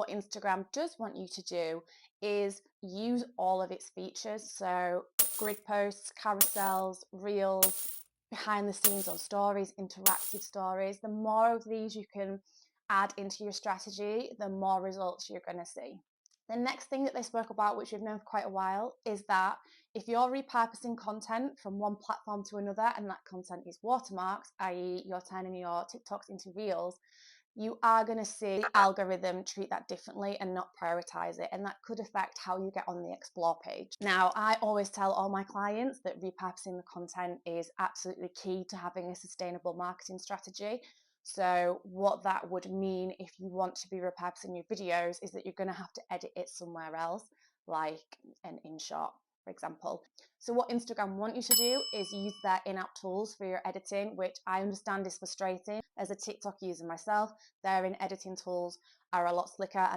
What Instagram does want you to do is use all of its features. So grid posts, carousels, reels, behind the scenes on stories, interactive stories. The more of these you can add into your strategy, the more results you're going to see. The next thing that they spoke about, which we've known for quite a while, is that if you're repurposing content from one platform to another and that content is watermarked, i.e. you're turning your TikToks into reels, you are going to see the algorithm treat that differently and not prioritize it, and that could affect how you get on the explore page. Now, I always tell all my clients that repurposing the content is absolutely key to having a sustainable marketing strategy. So what that would mean if you want to be repurposing your videos is that you're going to have to edit it somewhere else, like an InShot, for example. So what Instagram want you to do is use their in-app tools for your editing, which I understand is frustrating. As a TikTok user myself, their in editing tools are a lot slicker and